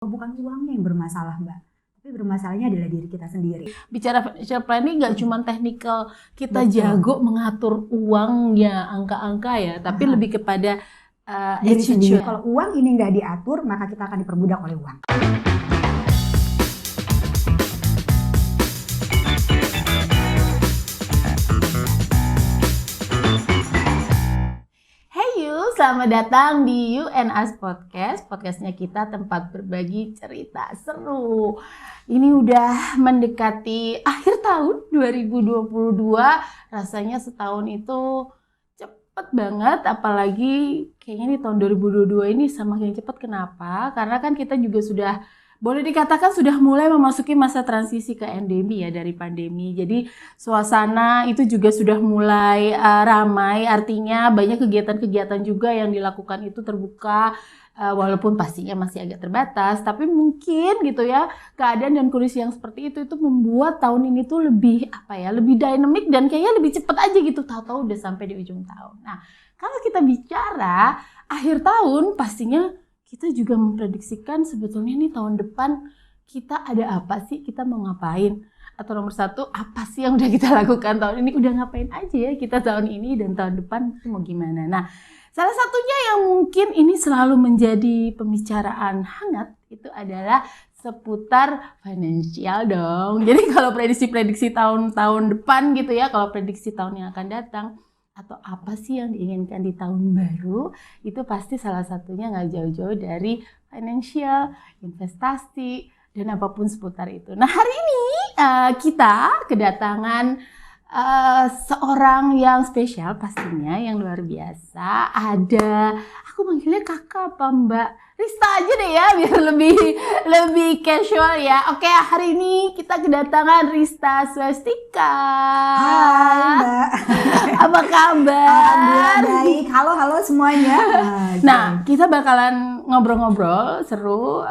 Bukan uangnya yang bermasalah, Mbak, tapi bermasalahnya adalah diri kita sendiri. Bicara financial planning nggak cuma technical, kita Betul. jago mengatur uangnya, angka-angka ya, tapi lebih kepada Diri sendiri. attitude. Kalau uang ini nggak diatur, maka kita akan diperbudak oleh uang. Selamat datang di You and Us Podcast. Podcastnya kita tempat berbagi cerita seru. Ini udah mendekati akhir tahun 2022. Rasanya setahun itu cepet banget. Apalagi kayaknya nih tahun 2022 ini semakin cepet. Kenapa? Karena kan kita juga sudah, boleh dikatakan sudah mulai memasuki masa transisi ke endemi ya, dari pandemi. Jadi suasana itu juga sudah mulai ramai, artinya banyak kegiatan-kegiatan juga yang dilakukan itu terbuka, walaupun pastinya masih agak terbatas, tapi mungkin gitu ya, keadaan dan kondisi yang seperti itu membuat tahun ini tuh lebih lebih dinamik dan kayaknya lebih cepat aja gitu, tahu-tahu udah sampai di ujung tahun. Nah, kalau kita bicara akhir tahun, pastinya kita juga memprediksikan sebetulnya nih tahun depan kita ada apa sih, kita mau ngapain, atau nomor satu apa sih yang udah kita lakukan tahun ini, udah ngapain aja ya kita tahun ini dan tahun depan itu mau gimana. Nah, salah satunya yang mungkin ini selalu menjadi pembicaraan hangat itu adalah seputar finansial dong. Jadi kalau prediksi-prediksi tahun-tahun depan gitu ya, kalau prediksi tahun yang akan datang, atau apa sih yang diinginkan di tahun baru, itu pasti salah satunya nggak jauh-jauh dari financial, investasi, dan apapun seputar itu. Nah, hari ini kita kedatangan seorang yang spesial pastinya, yang luar biasa. Ada, aku manggilnya kakak apa mbak? Rista aja deh ya, biar lebih casual ya. Oke, hari ini kita kedatangan Rista Swastika. Hai Mbak. Apa kabar? Alhamdulillah baik. Halo semuanya. Nah, kita bakalan ngobrol-ngobrol seru,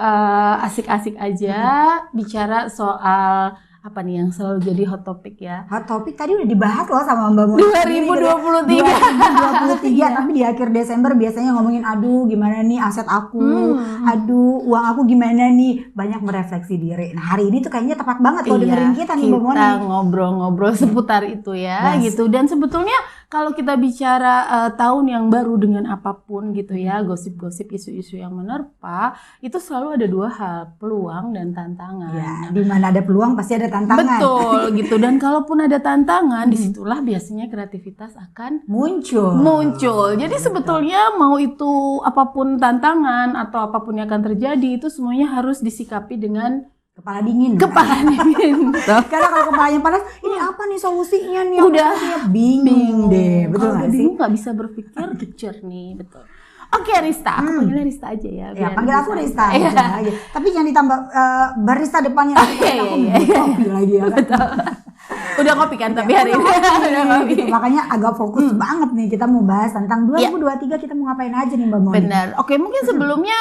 asik-asik aja, bicara soal apa nih yang selalu jadi hot topic ya. Hot topic tadi udah dibahas loh sama Mbak Moni. 2023. 2023 tapi di akhir Desember biasanya ngomongin aduh gimana nih aset aku, aduh uang aku gimana nih, banyak merefleksi diri. Nah, hari ini tuh kayaknya tepat banget kalau dengerin kita nih Mbak Moni. Kita ngobrol-ngobrol seputar itu ya, gitu. Dan sebetulnya kalau kita bicara tahun yang baru dengan apapun gitu ya, gosip-gosip, isu-isu yang menerpa, itu selalu ada dua hal, peluang dan tantangan. Ya, di mana ada peluang pasti ada tantangan. Betul gitu. Dan kalaupun ada tantangan, disitulah biasanya kreativitas akan muncul. Jadi sebetulnya mau itu apapun tantangan atau apapun yang akan terjadi, itu semuanya harus disikapi dengan kepala dingin. Karena kalau kepalanya panas, ini apa nih solusinya nih? Udah bingung deh. Betul kalau nggak sih? bingung nggak bisa berpikir jernih. Betul. Oke, Rista, aku panggilnya Rista aja ya. Ya, panggil aku Rista aja. Tapi jangan ditambah barista depannya. Aku kopi lagi ya. Betul. Udah kopi kan tapi hari ini. Udah kopi. Gitu. Makanya agak fokus banget nih, kita mau bahas tentang 2023 kita mau ngapain aja nih Mbak Moni. Benar. Oke, mungkin sebelumnya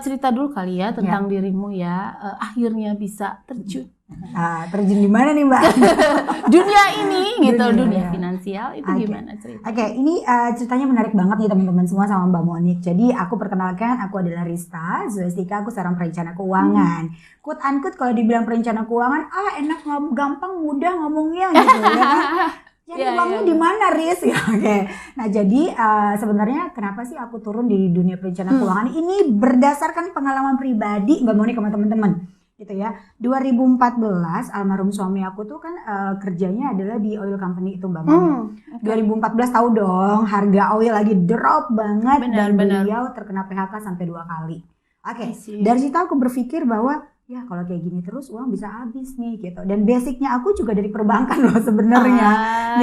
cerita dulu kali ya tentang dirimu ya. Akhirnya bisa terjun. Terjun di mana nih Mbak? Dunia ini gitu, dunia finansial itu gimana cerita? Oke, ini ceritanya menarik banget nih teman-teman semua sama Mbak Monik. Jadi aku perkenalkan, aku adalah Rista Swastika, aku seorang perencana keuangan. Quote unquote kalau dibilang perencana keuangan, enak, gampang, mudah ngomongnya gitu ya kan. Jadi uangnya di mana, Riz? Oke. Nah, jadi sebenarnya kenapa sih aku turun di dunia perencana keuangan ini berdasarkan pengalaman pribadi Mbak Monik sama teman-teman. Gitu ya. 2014 almarhum suami aku tuh kan kerjanya adalah di oil company itu Mbak Moni. 2014 tahu dong, harga oil lagi drop banget dan beliau terkena PHK sampai 2 kali. Oke. Dari situ aku berpikir bahwa ya kalau kayak gini terus uang bisa habis nih gitu. Dan basicnya aku juga dari perbankan loh sebenarnya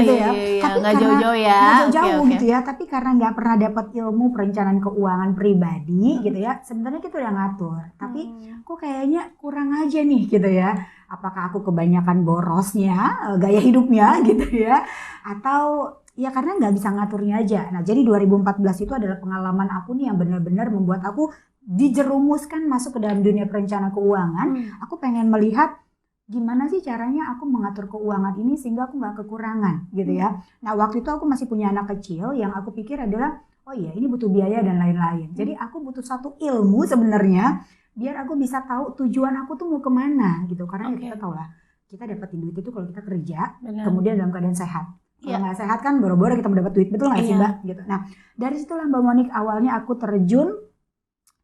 gitu ya. Tapi nggak jauh-jauh ya. Nggak jauh-jauh gitu ya. Tapi karena nggak pernah dapat ilmu perencanaan keuangan pribadi gitu ya. Sebenarnya kita udah ngatur. Tapi kok kayaknya kurang aja nih gitu ya. Apakah aku kebanyakan borosnya, gaya hidupnya gitu ya. Atau ya karena nggak bisa ngaturnya aja. Nah jadi 2014 itu adalah pengalaman aku nih yang benar-benar membuat aku dijerumuskan masuk ke dalam dunia perencana keuangan. Aku pengen melihat gimana sih caranya aku mengatur keuangan ini sehingga aku nggak kekurangan gitu ya. Nah waktu itu aku masih punya anak kecil yang aku pikir adalah oh iya ini butuh biaya dan lain-lain. Jadi aku butuh satu ilmu sebenarnya biar aku bisa tahu tujuan aku tuh mau kemana gitu. Karena Oke. kita tahu lah, kita dapetin duit itu kalau kita kerja, Benar. kemudian dalam keadaan sehat. Kalau Iya. nggak sehat kan boro-boro kita mendapat duit, betul nggak sih Iya. Mbak? Gitu. Nah dari situlah Mbak Monik awalnya aku terjun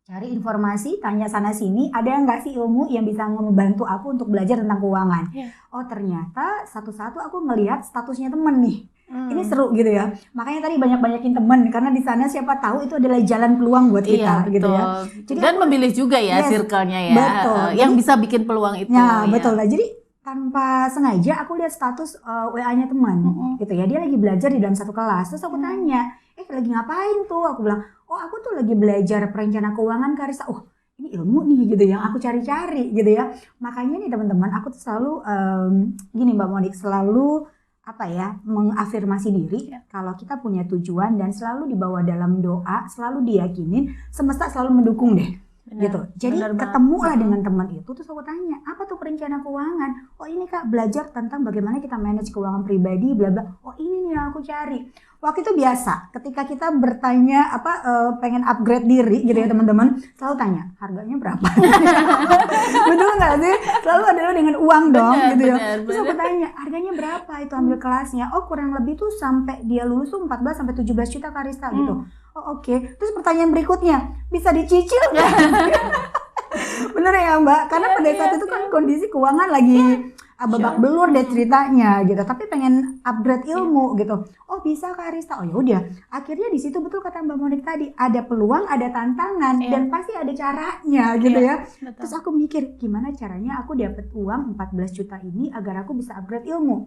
cari informasi, tanya sana sini, ada nggak sih ilmu yang bisa membantu aku untuk belajar tentang keuangan? Iya. Oh ternyata satu-satu aku ngelihat statusnya temen nih. Ini Hmm. seru gitu ya. Makanya tadi banyak-banyakin temen karena di sana siapa tahu itu adalah jalan peluang buat kita Iya, gitu ya. betul. Jadi Dan memilih juga ya Yes, circle-nya ya, betul. yang Jadi- bisa bikin peluang itu. Ya ya. betul lah. Jadi tanpa sengaja aku lihat status WA-nya teman Mm-mm. gitu ya. Dia lagi belajar di dalam satu kelas. Terus aku Hmm. tanya, lagi ngapain tuh? Aku bilang, oh aku tuh lagi belajar perencana keuangan Karissa. Oh ini ilmu nih gitu yang aku cari-cari gitu ya. Makanya nih teman-teman, aku tuh selalu gini Mbak Monik, selalu mengafirmasi diri kalau kita punya tujuan dan selalu dibawa dalam doa, selalu diyakinin, semesta selalu mendukung deh. Benar, Gitu. Jadi benar banget. ketemulah dengan teman itu, terus aku tanya, apa tuh perencana keuangan? Oh ini Kak, belajar tentang bagaimana kita manage keuangan pribadi, bla bla. Oh ini nih yang aku cari. Waktu itu biasa, ketika kita bertanya pengen upgrade diri gitu ya teman-teman, selalu tanya harganya berapa. Betul nggak sih? Selalu adalah dengan uang dong Benar, gitu ya. benar, Terus aku tanya harganya berapa itu ambil kelasnya? Oh kurang lebih tuh sampai dia lulus tuh 14 sampai 17 juta Karissa gitu. Oh oke. Terus pertanyaan berikutnya, bisa dicicil nggak? Bener ya Mbak? Karena pada saat itu kan kondisi keuangan lagi babak belur deh ceritanya gitu. Tapi pengen upgrade ilmu gitu. Oh bisa Karissa. Oh ya udah. Akhirnya di situ betul kata Mbak Monik tadi, ada peluang, ada tantangan dan pasti ada caranya gitu ya. Betul. Terus aku mikir gimana caranya aku dapat uang 14 juta ini agar aku bisa upgrade ilmu.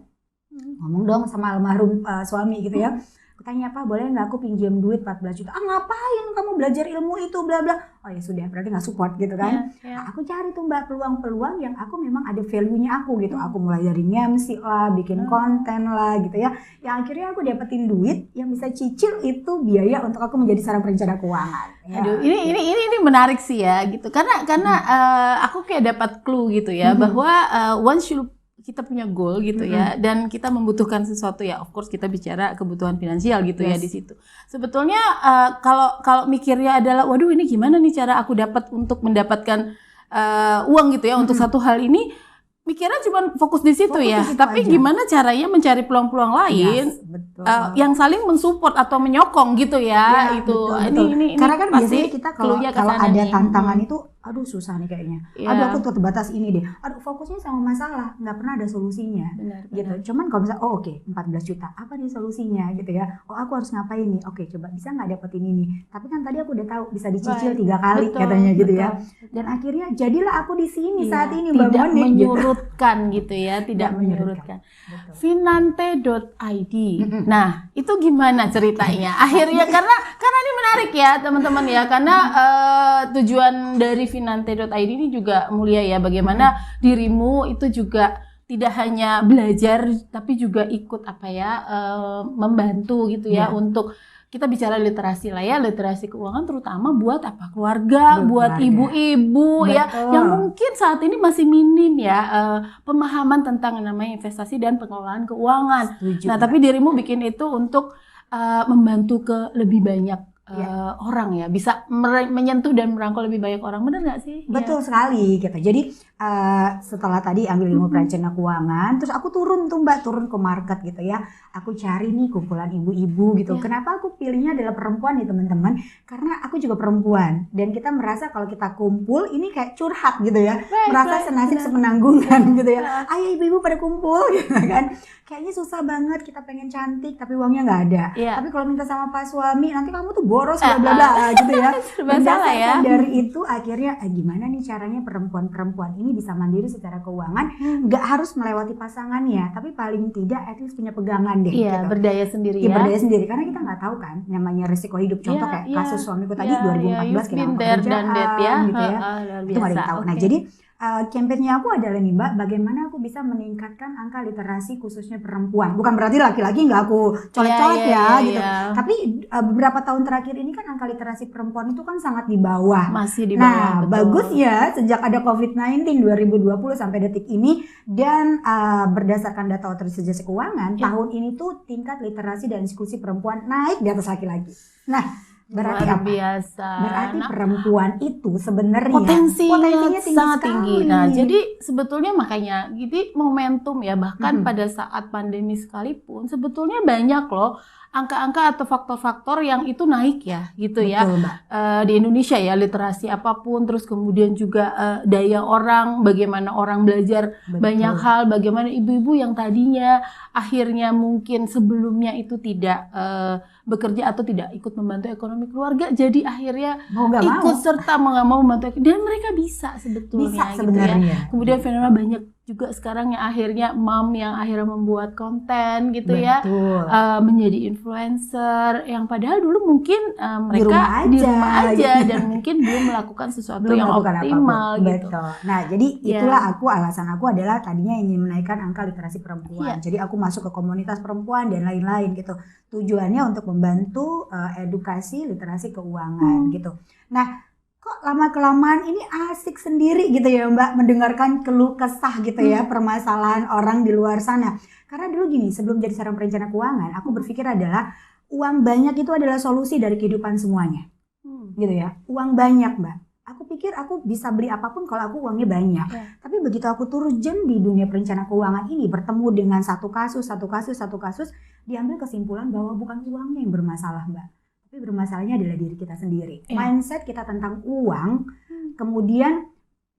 Ngomong dong sama almarhum suami gitu ya. Aku tanya, Pak boleh nggak aku pinjam duit 14 juta? Ah ngapain kamu belajar ilmu itu bla bla. Oh ya sudah berarti nggak support gitu kan. Nah, aku cari tuh Mbak peluang-peluang yang aku memang ada value-nya aku gitu. Aku mulai dari MC lah, bikin konten lah gitu ya. Yang akhirnya aku dapetin duit yang bisa cicil itu biaya untuk aku menjadi seorang perencana keuangan. Ya. Aduh, ini menarik sih ya gitu. Karena aku kayak dapat clue gitu ya bahwa once kita punya goal gitu ya dan kita membutuhkan sesuatu ya, of course kita bicara kebutuhan finansial gitu ya di situ. Sebetulnya kalau mikirnya adalah waduh ini gimana nih cara aku dapat untuk mendapatkan uang gitu ya untuk satu hal ini, mikirnya cuma fokus di situ ya. Tapi gimana caranya mencari peluang-peluang lain yang saling mensupport atau menyokong gitu ya, itu. Betul. Ini karena kan biasanya kita kalau ada nih. tantangan itu aduh susah nih kayaknya. Aduh aku terbatas ini deh. Aduh fokusnya sama masalah, nggak pernah ada solusinya. Benar. Gitu. Cuman kalau misalnya oke 14 juta, apa nih solusinya gitu ya. Oh aku harus ngapain nih? Oke coba bisa nggak dapetin ini. Tapi kan tadi aku udah tahu bisa dicicil 3 kali katanya gitu ya. Dan akhirnya jadilah aku di sini saat ini Mbak Tidak Monik menyurutkan gitu ya, tidak menyurutkan. Finante.id. Nah, itu gimana ceritanya? Akhirnya karena ini menarik ya, teman-teman ya. Karena tujuan dari Finante.id ini juga mulia ya. Bagaimana dirimu itu juga tidak hanya belajar tapi juga ikut membantu gitu ya untuk kita bicara literasi lah ya, literasi keuangan terutama buat keluarga, buat ibu-ibu ya yang mungkin saat ini masih minim ya pemahaman tentang yang namanya investasi dan pengelolaan keuangan. Nah, tapi dirimu bikin itu untuk membantu ke lebih banyak orang ya, bisa menyentuh dan merangkul lebih banyak orang, benar nggak sih? Betul sekali gitu. Jadi setelah tadi ambil ilmu perencana keuangan, terus aku turun ke market gitu ya. Aku cari nih kumpulan ibu-ibu gitu. Kenapa aku pilihnya adalah perempuan nih teman-teman? Karena aku juga perempuan dan kita merasa kalau kita kumpul ini kayak curhat gitu ya, merasa senasib sepenanggungan gitu ya. Ayo ibu-ibu pada kumpul gitu kan. Kayaknya susah banget, kita pengen cantik tapi uangnya nggak ada. Tapi kalau minta sama pak suami nanti kamu tuh boros bla bla bla gitu ya. Masalah ya. Dari itu akhirnya gimana nih caranya perempuan-perempuan ini bisa mandiri secara keuangan, nggak harus melewati pasangannya, tapi paling tidak at least punya pegangan deh. Iya, gitu. berdaya sendiri ya. Berdaya sendiri karena kita nggak tahu kan namanya resiko hidup. Contoh kayak kasus suamiku tadi 2014 kehilangan pekerjaan gitu ya. Itu nggak ada yang tahu. Nah jadi campaign-nya aku adalah nih Mbak, bagaimana aku bisa meningkatkan angka literasi khususnya perempuan. Bukan berarti laki-laki nggak aku colek-colek gitu. Tapi beberapa tahun terakhir ini kan angka literasi perempuan itu kan sangat di bawah. Masih di bawah. Nah, bagus ya sejak ada COVID-19 2020 sampai detik ini dan berdasarkan data otoritas jasa keuangan tahun ini tuh tingkat literasi dan diskusi perempuan naik di atas laki-laki. Nah, Berarti luar apa? biasa. Berarti Nah, perempuan itu sebenarnya potensinya sangat sekali. tinggi. Nah, jadi sebetulnya makanya jadi momentum ya, bahkan pada saat pandemi sekalipun sebetulnya banyak loh angka-angka atau faktor-faktor yang itu naik ya gitu ya. Betul, Mbak. Di Indonesia ya, literasi apapun, terus kemudian juga daya orang, bagaimana orang belajar Betul. banyak hal, bagaimana ibu-ibu yang tadinya akhirnya mungkin sebelumnya itu tidak bekerja atau tidak ikut membantu ekonomi keluarga, jadi akhirnya Mau nggak ikut mau. serta mau nggak mau membantu, dan mereka bisa sebetulnya Bisa gitu ya. sebenarnya. Kemudian fenomena banyak juga sekarang yang akhirnya yang akhirnya membuat konten gitu ya, Betul. menjadi influencer yang padahal dulu mungkin mereka Di di rumah rumah aja. aja dan mungkin belum melakukan sesuatu Belum yang melakukan optimal apapun. gitu. Betul. Nah, jadi Ya. itulah alasan aku adalah tadinya ingin menaikkan angka literasi perempuan. Iya. Jadi aku masuk ke komunitas perempuan dan lain-lain gitu. Tujuannya untuk membantu edukasi literasi keuangan gitu. Nah, kok lama-kelamaan ini asik sendiri gitu ya Mbak, mendengarkan keluh kesah gitu ya, permasalahan orang di luar sana. Karena dulu gini, sebelum jadi seorang perencana keuangan, aku berpikir adalah uang banyak itu adalah solusi dari kehidupan semuanya. Gitu ya, uang banyak Mbak. Aku pikir aku bisa beli apapun kalau aku uangnya banyak. Ya. Tapi begitu aku terjun di dunia perencana keuangan ini, bertemu dengan satu kasus, diambil kesimpulan bahwa bukan uangnya yang bermasalah Mbak. Tapi bermasalahnya adalah diri kita sendiri. Ya. Mindset kita tentang uang, kemudian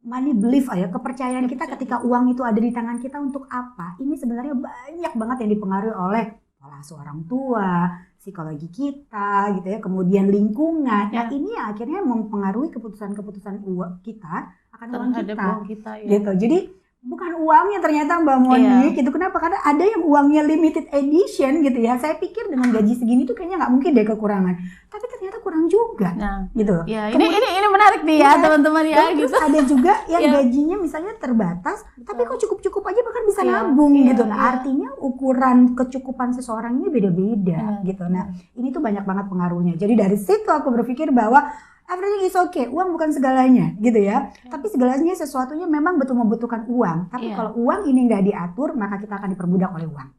money belief ya, kepercayaan kita ketika uang itu ada di tangan kita untuk apa. Ini sebenarnya banyak banget yang dipengaruhi oleh pola asuh orang tua, psikologi kita gitu ya, kemudian lingkungan. Ya. Nah, ini yang akhirnya mempengaruhi keputusan-keputusan uang kita akan uang Terhadap kita. uang kita ya. Gitu. Jadi bukan uangnya ternyata Mbak Monique gitu. Kenapa? Karena ada yang uangnya limited edition gitu ya. Saya pikir dengan gaji segini tuh kayaknya nggak mungkin deh kekurangan. Tapi ternyata kurang juga. Nah, Gitu. ya ini menarik nih ya Iya. teman-teman ya Dan terus gitu. ada juga yang Iya. gajinya misalnya terbatas, tapi kok cukup-cukup aja bahkan bisa Iya, nabung iya, gitu. Nah, iya. artinya ukuran kecukupan seseorang ini beda-beda gitu. Nah, ini tuh banyak banget pengaruhnya. Jadi dari situ aku berpikir bahwa everything is okay, uang bukan segalanya gitu ya. Tapi segalanya sesuatunya memang betul membutuhkan uang. Tapi Iya. kalau uang ini nggak diatur, maka kita akan diperbudak oleh uang.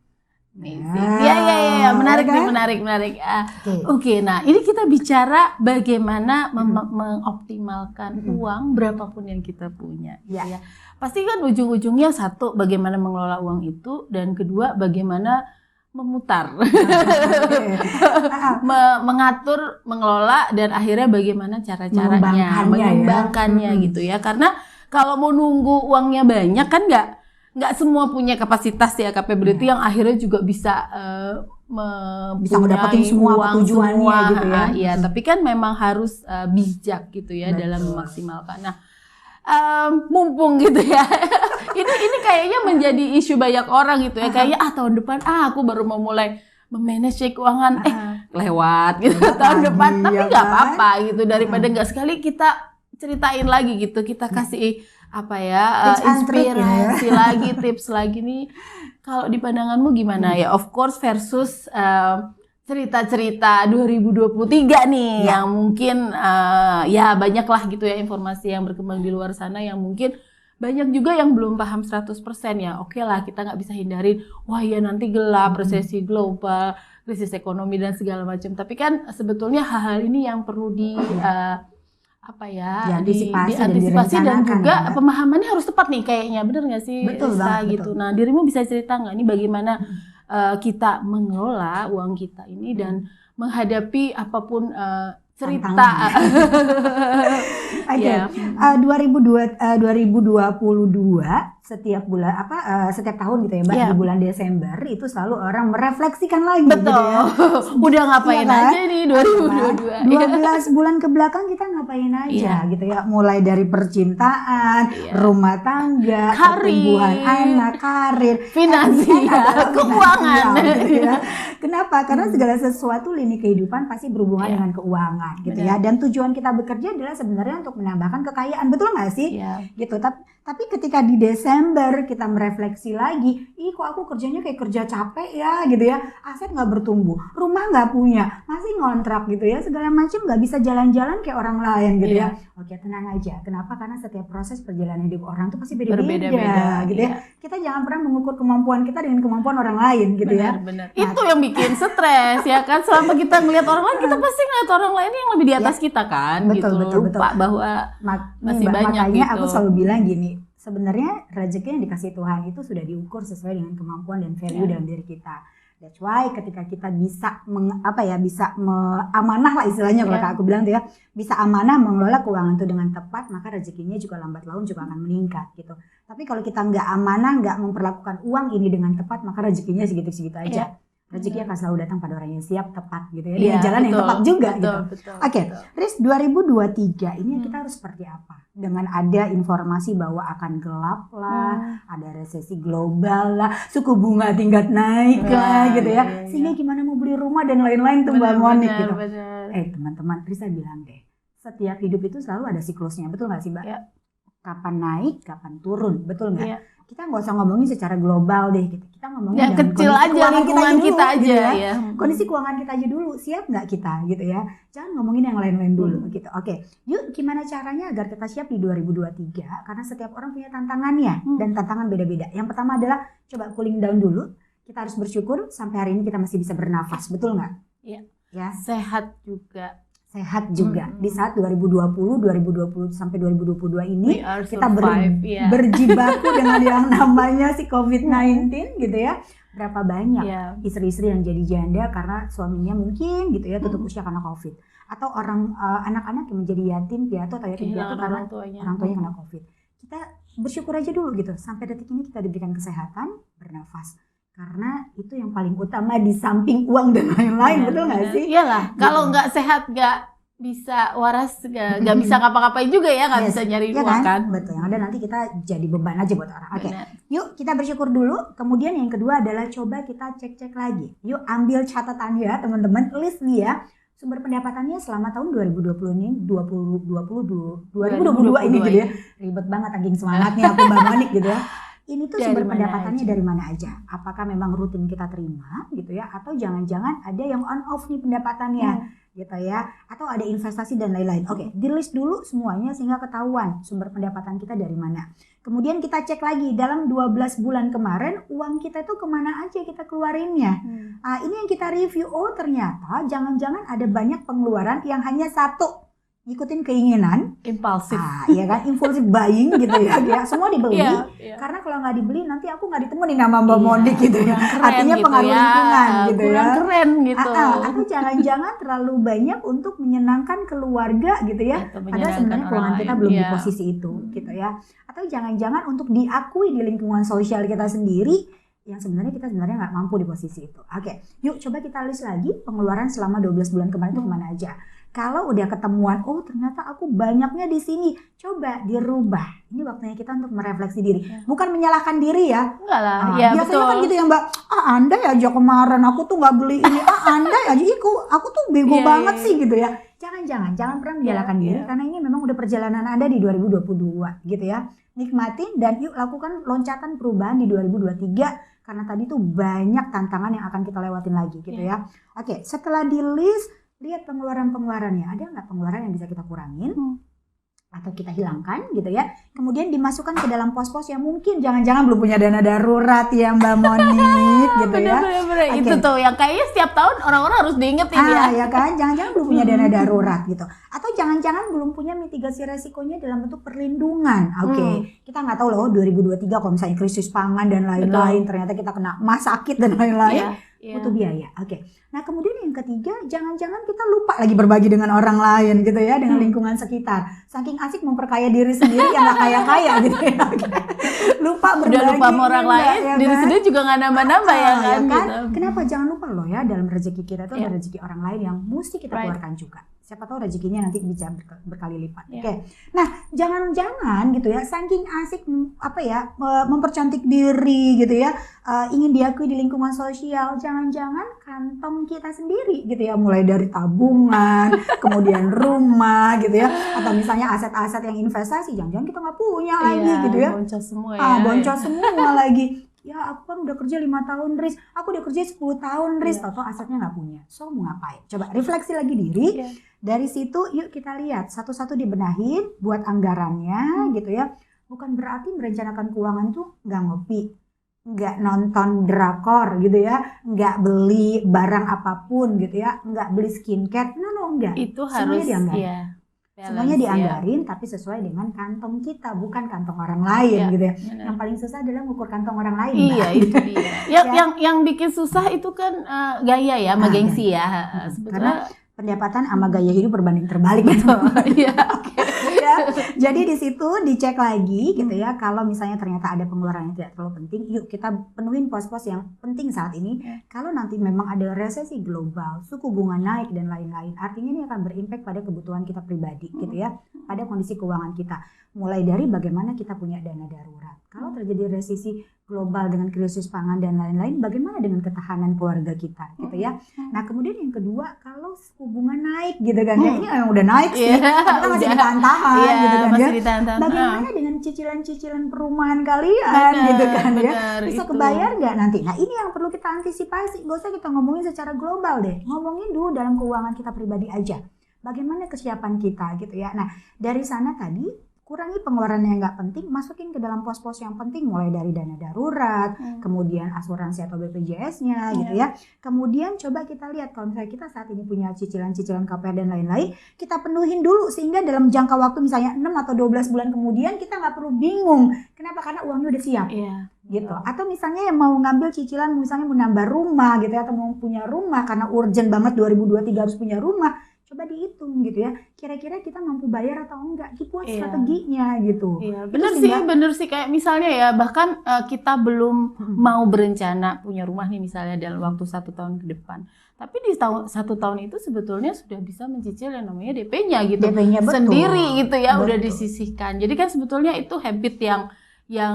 Iya, menarik kan? nih, menarik. Oke. Oke, nah ini kita bicara bagaimana mengoptimalkan uang berapapun yang kita punya. Ya. Ya. Pasti kan ujung-ujungnya satu, bagaimana mengelola uang itu, dan kedua bagaimana memutar, mengatur, mengelola, dan akhirnya bagaimana cara-caranya mengembangkannya gitu ya. Karena kalau mau nunggu uangnya banyak kan nggak semua punya kapasitas ya, capability yang akhirnya juga bisa bisa ngedapetin semua uang tujuannya semua, gitu ya. Iya, tapi kan memang harus bijak gitu ya. Betul. Dalam memaksimalkan. Nah, mumpung gitu ya. ini kayaknya menjadi isu banyak orang gitu ya. Kayaknya tahun depan aku baru mau mulai memanage keuangan, lewat gitu tahun depan. Tapi ya nggak kan? apa-apa gitu, daripada nggak sekali kita ceritain lagi gitu, kita kasih apa ya, Tips and trick inspirasi lagi, tips lagi nih. Kalau di pandanganmu gimana ya? Of course versus cerita-cerita 2023 nih yang mungkin ya banyak lah gitu ya informasi yang berkembang di luar sana yang mungkin banyak juga yang belum paham 100% ya. Oke lah, kita nggak bisa hindarin, wah ya nanti gelap, resesi global, krisis ekonomi dan segala macam. Tapi kan sebetulnya hal-hal ini yang perlu diantisipasi dan juga ya. pemahamannya harus tepat nih kayaknya. Bener nggak sih? Betul banget, gitu. betul. Nah, dirimu bisa cerita nggak nih bagaimana kita mengelola uang kita ini dan menghadapi apapun cerita. Oke, Ya. 2022 setiap bulan setiap tahun gitu ya Mbak, Ya. di bulan Desember itu selalu orang merefleksikan lagi Betul. gitu ya. Udah ngapain Iya kan? aja nih 2022. 12 bulan ke belakang kita ngapain aja gitu ya. Mulai dari percintaan, rumah tangga, Karir. pertumbuhan anak, karir, Finansial, keuangan. gitu ya. Kenapa? Karena segala sesuatu lini kehidupan pasti berhubungan dengan keuangan gitu ya. Dan tujuan kita bekerja adalah sebenarnya untuk menambahkan kekayaan. Betul nggak sih? Iya. Gitu. Tapi ketika di Desember Desember kita merefleksi lagi, ih kok aku kerjanya kayak kerja capek ya gitu ya, aset nggak bertumbuh, rumah nggak punya, masih ngontrak gitu ya, segala macam nggak bisa jalan-jalan kayak orang lain gitu ya. Oke, tenang aja. Kenapa? Karena setiap proses perjalanan hidup orang tuh pasti beda-beda gitu ya. Kita jangan pernah mengukur kemampuan kita dengan kemampuan orang lain gitu ya. Benar. Itu yang bikin stres ya kan. Selama kita ngelihat orang lain, kita pasti ngeliat orang lain yang lebih di atas kita kan. Betul, gitu. betul. Lupa bahwa masih banyak makanya gitu. aku selalu bilang gini, sebenarnya rezeki yang dikasih Tuhan itu sudah diukur sesuai dengan kemampuan dan value dalam diri kita. That's why ketika kita bisa amanah lah istilahnya kalau aku bilang tuh ya, bisa amanah mengelola keuangan itu dengan tepat, maka rezekinya juga lambat laun juga akan meningkat gitu. Tapi kalau kita nggak amanah, nggak memperlakukan uang ini dengan tepat, maka rezekinya segitu-segitu aja. Rezeki akan selalu datang pada orang yang siap, tepat gitu ya. Dengan jalan yang tepat juga gitu. Oke, Riz, 2023 ini kita harus seperti apa? Dengan ada informasi bahwa akan gelap lah, ada resesi global lah, suku bunga tingkat naik lah gitu ya. Sehingga gimana mau beli rumah dan lain-lain tuh Mbak Monik gitu. Teman-teman, Riz saya bilang deh, setiap hidup itu selalu ada siklusnya, betul nggak sih Mbak? Kapan naik, kapan turun, betul nggak? Kita nggak usah ngomongin secara global deh gitu. Kita ngomongin yang kecil aja, lingkungan kita aja gitu ya. Kondisi keuangan kita aja dulu, siap nggak kita gitu ya. Jangan ngomongin yang lain-lain dulu gitu. Oke, yuk gimana caranya agar kita siap di 2023? Karena setiap orang punya tantangannya dan tantangan beda-beda. Yang pertama adalah coba cooling down dulu. Kita harus bersyukur sampai hari ini kita masih bisa bernafas, betul nggak? Iya. Ya. Sehat juga. Di saat 2020 sampai 2022 ini kita berjibaku dengan yang namanya si COVID-19 gitu ya. Berapa banyak istri-istri yang jadi janda karena suaminya mungkin gitu ya tutup usia karena COVID, atau anak-anak yang menjadi yatim piatu atau yatim piatu karena orang tuanya kena COVID. Kita bersyukur aja dulu gitu sampai detik ini kita diberikan kesehatan, bernafas. Karena itu yang paling utama di samping uang dan lain-lain, betul nggak sih? Iyalah, kalau nggak sehat nggak bisa waras, nggak bisa ngapa-ngapain juga ya, nggak bisa nyari uang kan? Betul, yang ada nanti kita jadi beban aja buat orang. Oke, yuk kita bersyukur dulu. Kemudian yang kedua adalah coba kita cek-cek lagi. Yuk ambil catatan ya teman-teman, list nih ya. Sumber pendapatannya selama tahun 2022 ini gitu ya. Ribet banget anjing semangatnya aku Mbak Monik gitu ya. Ini tuh sumber pendapatannya dari mana aja? Apakah memang rutin kita terima gitu ya? Atau jangan-jangan ada yang on off nih pendapatannya gitu ya? Atau ada investasi dan lain-lain. Oke, di list dulu semuanya sehingga ketahuan sumber pendapatan kita dari mana. Kemudian kita cek lagi dalam 12 bulan kemarin uang kita itu kemana aja kita keluarinnya. Ini yang kita review. Oh ternyata jangan-jangan ada banyak pengeluaran yang hanya satu, ngikutin keinginan, impulsif, ya kan, impulsif buying gitu ya, semua dibeli, karena kalau nggak dibeli nanti aku nggak ditemuin nama Mbak Monik gitu ya, artinya gitu pengaruh lingkungan gitu kurang ya, keren gitu, atau jangan-jangan terlalu banyak untuk menyenangkan keluarga gitu ya, padahal sebenarnya keuangan kita belum di posisi itu gitu ya, atau jangan-jangan untuk diakui di lingkungan sosial kita sendiri, yang sebenarnya kita nggak mampu di posisi itu. Oke, yuk coba kita list lagi pengeluaran selama 12 bulan kemarin itu kemana aja. Kalau udah ketemuan, oh ternyata aku banyaknya di sini, coba dirubah. Ini waktunya kita untuk merefleksi diri, bukan menyalahkan diri ya. Enggak lah, biasanya kan gitu ya Mbak. Anda ya aja kemarin aku tuh nggak beli ini. Anda ya aja aku tuh bego banget sih gitu ya. Jangan pernah menyalahkan diri karena ini memang udah perjalanan Anda di 2022 gitu ya. Nikmatin dan yuk lakukan loncatan perubahan di 2023 karena tadi tuh banyak tantangan yang akan kita lewatin lagi gitu ya. Oke, setelah di list, lihat pengeluaran-pengeluarannya. Ada nggak pengeluaran yang bisa kita kurangin atau kita hilangkan gitu ya. Kemudian dimasukkan ke dalam pos-pos yang mungkin jangan-jangan belum punya dana darurat ya Mbak Monik gitu ya. Bener-bener. Itu tuh yang kayaknya setiap tahun orang-orang harus diingetin ya kan. Jangan-jangan belum punya dana darurat gitu. Atau jangan-jangan belum punya mitigasi resikonya dalam bentuk perlindungan. Oke, kita nggak tahu loh 2023 kalau misalnya krisis pangan dan lain-lain, ternyata kita kena emas sakit dan lain-lain. Butuh biaya. Oke. Nah kemudian yang ketiga, jangan-jangan kita lupa lagi berbagi dengan orang lain gitu ya, dengan lingkungan sekitar. Saking asik memperkaya diri sendiri yang nggak kaya-kaya gitu ya. Lupa berbagi. Udah lupa sama orang lain, ya diri sendiri juga nggak nambah-nambah ya kan. Gitu. Kenapa? Jangan lupa loh ya, dalam rezeki kita itu ada rezeki orang lain yang mesti kita keluarkan juga. Siapa tahu rezekinya nanti bisa berkali lipat. Ya. Oke. Nah, jangan-jangan gitu ya, saking asik mempercantik diri gitu ya, ingin diakui di lingkungan sosial, jangan-jangan kantong kita sendiri gitu ya, mulai dari tabungan, kemudian rumah gitu ya, atau misalnya aset-aset yang investasi, jangan-jangan kita nggak punya lagi gitu ya. Boncos semua ya. Boncos semua lagi. Ya aku kan udah kerja 5 tahun Riz, aku udah kerja 10 tahun Riz, atau asetnya nggak punya. So mau ngapain? Coba refleksi lagi diri. Dari situ yuk kita lihat satu-satu dibenahin, buat anggarannya gitu ya. Bukan berarti merencanakan keuangan tuh nggak ngopi, nggak nonton drakor gitu ya, nggak beli barang apapun gitu ya, nggak beli skincare. No enggak. Itu semuanya harus dianggarin. Semuanya dianggarin tapi sesuai dengan kantong kita, bukan kantong orang lain gitu ya. Benar. Yang paling susah adalah mengukur kantong orang lain. Iya, itu dia. Yang bikin susah itu kan gaya ya, sama gengsi ya. Karena pendapatan sama gaya hidup berbanding terbalik gitu. Iya. Ya, jadi di situ dicek lagi gitu ya. Kalau misalnya ternyata ada pengeluaran yang tidak terlalu penting, yuk kita penuhin pos-pos yang penting saat ini. Kalau nanti memang ada resesi global, suku bunga naik dan lain-lain, artinya ini akan berimpact pada kebutuhan kita pribadi gitu ya, pada kondisi keuangan kita. Mulai dari bagaimana kita punya dana darurat. Kalau terjadi resesi global dengan krisis pangan dan lain-lain, bagaimana dengan ketahanan keluarga kita gitu ya. Nah kemudian yang kedua, kalau suku bunga naik gitu kan ya, ini yang udah naik sih, kita masih ditahan-tahan gitu kan ya. Bagaimana dengan cicilan-cicilan perumahan kalian gitu kan ya, bisa kebayar nggak nanti? Nah ini yang perlu kita antisipasi, gak usah kita ngomongin secara global deh, ngomongin dulu dalam keuangan kita pribadi aja. Bagaimana kesiapan kita gitu ya. Nah dari sana tadi, kurangi pengeluaran yang nggak penting, masukin ke dalam pos-pos yang penting, mulai dari dana darurat, kemudian asuransi atau BPJS-nya gitu ya. Kemudian coba kita lihat kalau misalnya kita saat ini punya cicilan-cicilan KPR dan lain-lain, kita penuhin dulu sehingga dalam jangka waktu misalnya 6 atau 12 bulan kemudian kita nggak perlu bingung. Kenapa? Karena uangnya udah siap. Gitu. Atau misalnya yang mau ngambil cicilan, misalnya mau nambah rumah gitu ya, atau mau punya rumah karena urgent banget 2023 harus punya rumah. Coba dihitung gitu ya, kira-kira kita mampu bayar atau enggak, dibuat strateginya gitu. Iya, bener sih kayak misalnya ya, bahkan kita belum mau berencana punya rumah nih misalnya dalam waktu 1 tahun ke depan. Tapi di 1 tahun itu sebetulnya sudah bisa mencicil yang namanya DP-nya gitu. DP-nya sendiri gitu ya, udah disisihkan. Jadi kan sebetulnya itu habit yang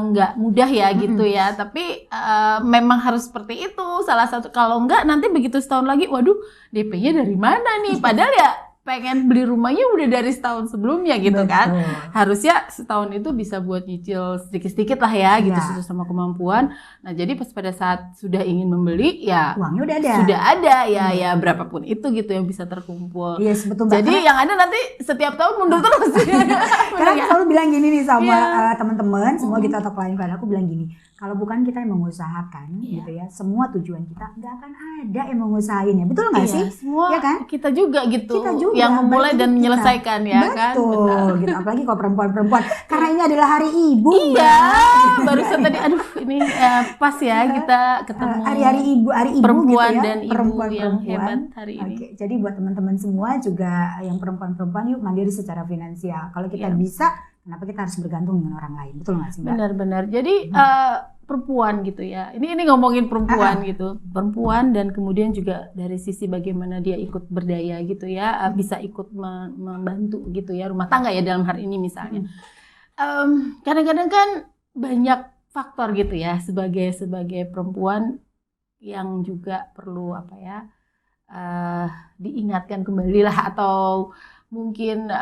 nggak mudah ya gitu ya, tapi memang harus seperti itu. Salah satu, kalau nggak nanti begitu setahun lagi, waduh DP-nya dari mana nih? Padahal ya pengen beli rumahnya udah dari setahun sebelumnya gitu. Betul. Kan. Harusnya setahun itu bisa buat nyicil sedikit-sedikit lah ya gitu, sesuai sama kemampuan. Nah jadi pas pada saat sudah ingin membeli ya uangnya udah ada. Sudah ada ya berapapun itu gitu yang bisa terkumpul. Yes, betul. Jadi yang ada nanti setiap tahun mundur terus. Karena aku selalu bilang gini nih sama teman-teman, semua gitu atau klien-klien aku bilang gini, kalau bukan kita yang mengusahakan gitu ya, semua tujuan kita nggak akan ada yang mengusahainnya, betul nggak sih? Semua ya kan? Kita juga gitu. Kita juga yang memulai dan menyelesaikan ya kan. Betul. Gitu. Apalagi kalau perempuan-perempuan, karena ini adalah hari ibu. Iya. Barusan tadi, aduh ini pas ya kita ketemu hari ibu perempuan gitu ya, dan ibu yang hebat hari ini. Oke, jadi buat teman-teman semua juga yang perempuan-perempuan, yuk mandiri secara finansial. Kalau kita bisa, kenapa kita harus bergantung dengan orang lain? Betul nggak sih Mbak? Benar-benar. Jadi perempuan gitu ya. Ini ngomongin perempuan gitu. Perempuan dan kemudian juga dari sisi bagaimana dia ikut berdaya gitu ya, bisa ikut membantu gitu ya rumah tangga ya dalam hal ini misalnya. Kadang-kadang kan banyak faktor gitu ya sebagai perempuan yang juga perlu diingatkan kembali lah, atau mungkin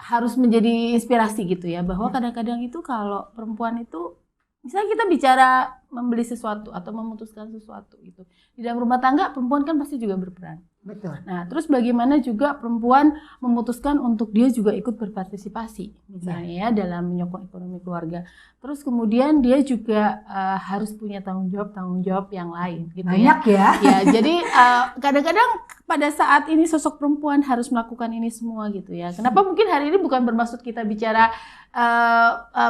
harus menjadi inspirasi gitu ya, bahwa kadang-kadang itu kalau perempuan itu misalnya kita bicara membeli sesuatu atau memutuskan sesuatu gitu. Di dalam rumah tangga perempuan kan pasti juga berperan. Betul. Nah, terus bagaimana juga perempuan memutuskan untuk dia juga ikut berpartisipasi misalnya ya dalam menyokong ekonomi keluarga. Terus kemudian dia juga harus punya tanggung jawab yang lain gitu. Banyak ya. Ya, jadi kadang-kadang pada saat ini sosok perempuan harus melakukan ini semua gitu ya. Kenapa mungkin hari ini bukan bermaksud kita bicara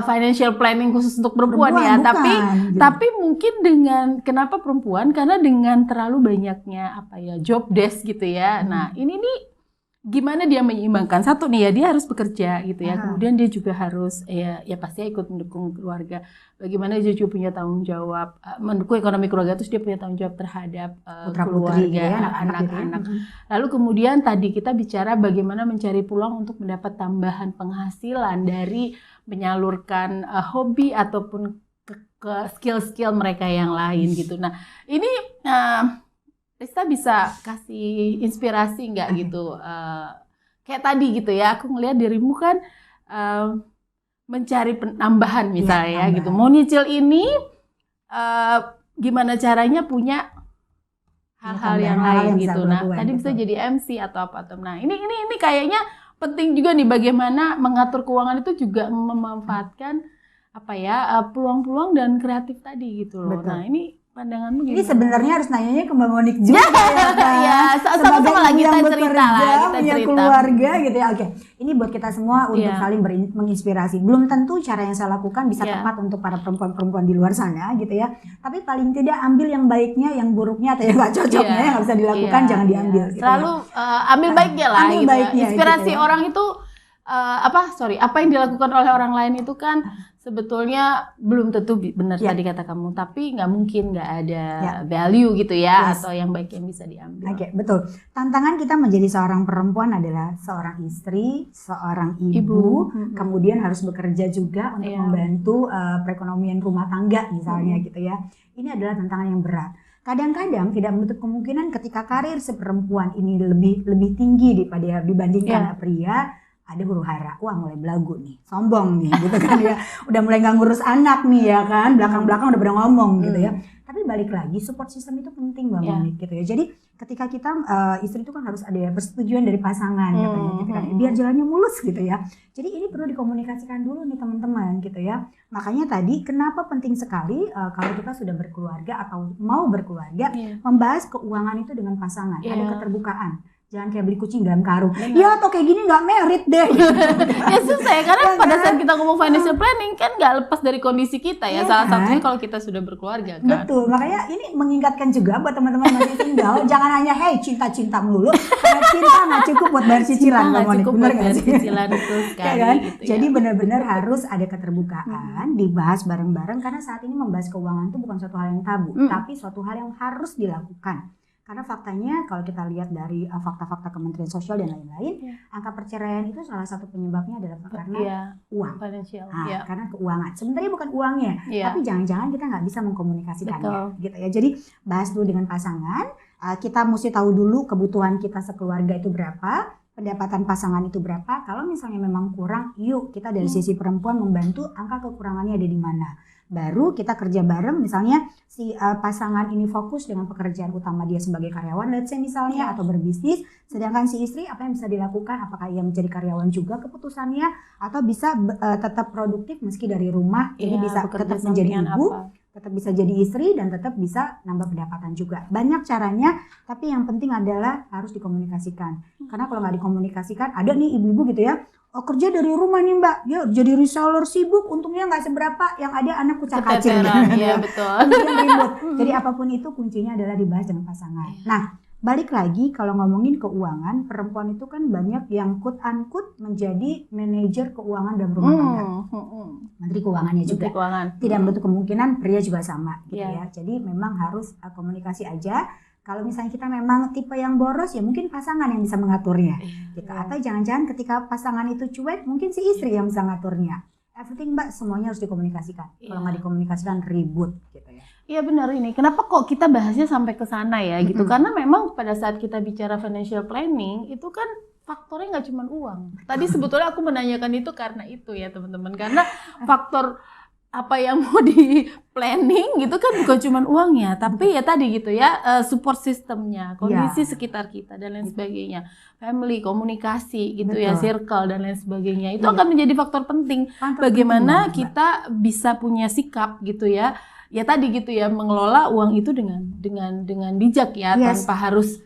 financial planning khusus untuk perempuan ya, bukan, tapi mungkin dengan kenapa perempuan, karena dengan terlalu banyaknya job desk gitu ya. Nah ini nih gimana dia menyeimbangkan. Satu nih ya, dia harus bekerja gitu ya. Aha. Kemudian dia juga harus ya pasti ikut mendukung keluarga. Bagaimana dia juga punya tanggung jawab mendukung ekonomi keluarga, terus dia punya tanggung jawab terhadap Putra-putri gitu keluarga, ya, anak-anak gitu ya. anak-anak. Lalu kemudian tadi kita bicara bagaimana mencari peluang untuk mendapat tambahan penghasilan dari menyalurkan hobi ataupun ke skill-skill mereka yang lain gitu. Nah, ini Rista bisa kasih inspirasi nggak gitu? Kayak tadi gitu ya, aku ngelihat dirimu kan mencari penambahan misalnya ya, gitu. Mau nyicil ini, gimana caranya punya hal-hal yang lain gitu. Nah, tadi bisa jadi MC atau apa tuh. Nah, ini kayaknya penting juga nih, bagaimana mengatur keuangan itu juga memanfaatkan peluang-peluang dan kreatif tadi gitu loh. Betul. Nah, ini pandanganmu gimana? Ini sebenarnya harus nanyanya ke Mbak Monik juga ya kan? Ya, sama-sama lah kita cerita lah, punya keluarga gitu ya. Oke, ini buat kita semua untuk saling menginspirasi. Belum tentu cara yang saya lakukan bisa tepat untuk para perempuan-perempuan di luar sana gitu ya. Tapi paling tidak ambil yang baiknya, yang buruknya atau yang gak cocoknya yang gak bisa dilakukan jangan diambil. Gitu selalu ambil baiknya lah ambil gitu. Baiknya, inspirasi gitu ya. Orang itu apa yang dilakukan oleh orang lain itu kan sebetulnya belum tentu benar tadi kata kamu, tapi nggak mungkin nggak ada value gitu ya, atau yang baik yang bisa diambil. Oke, betul. Tantangan kita menjadi seorang perempuan adalah seorang istri, seorang ibu. Kemudian harus bekerja juga untuk membantu perekonomian rumah tangga misalnya gitu ya. Ini adalah tantangan yang berat. Kadang-kadang tidak menutup kemungkinan ketika karir seperempuan ini lebih tinggi dibandingkan pria, ada huru-hara, wah mulai belagu nih, sombong nih gitu kan ya, udah mulai nggak ngurus anak nih ya kan, belakang-belakang udah pada ngomong gitu ya. Tapi balik lagi support system itu penting Mbak Monik gitu ya. Jadi ketika kita istri itu kan harus ada persetujuan dari pasangan katanya gitu kan, biar jalannya mulus gitu ya. Jadi ini perlu dikomunikasikan dulu nih teman-teman gitu ya. Makanya tadi kenapa penting sekali kalau kita sudah berkeluarga atau mau berkeluarga membahas keuangan itu dengan pasangan, ada keterbukaan. Jangan kayak beli kucing dalam karung. Ya atau kayak gini nggak merit deh. Ya susah ya, karena pada saat kita ngomong financial planning kan nggak lepas dari kondisi kita ya. Salah satunya kalau kita sudah berkeluarga kan. Betul, makanya ini mengingatkan juga buat teman-teman masih single, jangan hanya cinta-cinta melulu. Karena cinta nggak cukup buat bayar cicilan. Nggak cukup buat bayar cicilan itu sekali. Ya kan? Gitu, jadi benar-benar harus ada keterbukaan, dibahas bareng-bareng. Karena saat ini membahas keuangan itu bukan suatu hal yang tabu, tapi suatu hal yang harus dilakukan. Karena faktanya kalau kita lihat dari fakta-fakta Kementerian Sosial dan lain-lain, angka perceraian itu salah satu penyebabnya adalah karena uang. Karena keuangan. Sebenarnya bukan uangnya, tapi jangan-jangan kita nggak bisa mengkomunikasikannya. Gitu ya. Jadi bahas dulu dengan pasangan. Kita mesti tahu dulu kebutuhan kita sekeluarga itu berapa, pendapatan pasangan itu berapa. Kalau misalnya memang kurang, yuk kita dari sisi perempuan membantu angka kekurangannya ada di mana. Baru kita kerja bareng, misalnya si pasangan ini fokus dengan pekerjaan utama dia sebagai karyawan, let's say misalnya, atau berbisnis, sedangkan si istri apa yang bisa dilakukan, apakah ia menjadi karyawan juga keputusannya, atau bisa tetap produktif meski dari rumah, jadi bisa tetap menjadi ibu, tetap bisa jadi istri, dan tetap bisa nambah pendapatan juga. Banyak caranya, tapi yang penting adalah harus dikomunikasikan. Karena kalau nggak dikomunikasikan, ada nih ibu-ibu gitu ya, kerja dari rumah nih Mbak, ya jadi reseller sibuk, untungnya nggak seberapa, yang ada anak kucak-kacir. Iya betul. Jadi apapun itu kuncinya adalah dibahas dengan pasangan. Nah, balik lagi kalau ngomongin keuangan, perempuan itu kan banyak yang quote-unquote menjadi manajer keuangan dalam rumah tangga. Menteri keuangannya juga. Tidak menutup kemungkinan pria juga sama gitu ya. Jadi memang harus komunikasi aja. Kalau misalnya kita memang tipe yang boros, ya mungkin pasangan yang bisa mengaturnya. Gitu. Atau jangan-jangan ketika pasangan itu cuek, mungkin si istri yang bisa ngaturnya. Everything Mbak, semuanya harus dikomunikasikan. Kalau nggak dikomunikasikan ribut gitu ya. Iya benar ini. Kenapa kok kita bahasnya sampai ke sana ya gitu? Karena memang pada saat kita bicara financial planning itu kan faktornya nggak cuma uang. Tadi sebetulnya aku menanyakan itu karena itu ya teman-teman. Karena faktor apa yang mau di planning gitu kan bukan cuma uangnya, tapi ya tadi gitu ya, support sistemnya, kondisi sekitar kita dan lain sebagainya, family, komunikasi gitu ya, circle dan lain sebagainya, itu akan menjadi faktor penting bagaimana kita bisa punya sikap gitu ya, ya tadi gitu ya, mengelola uang itu dengan bijak ya, tanpa harus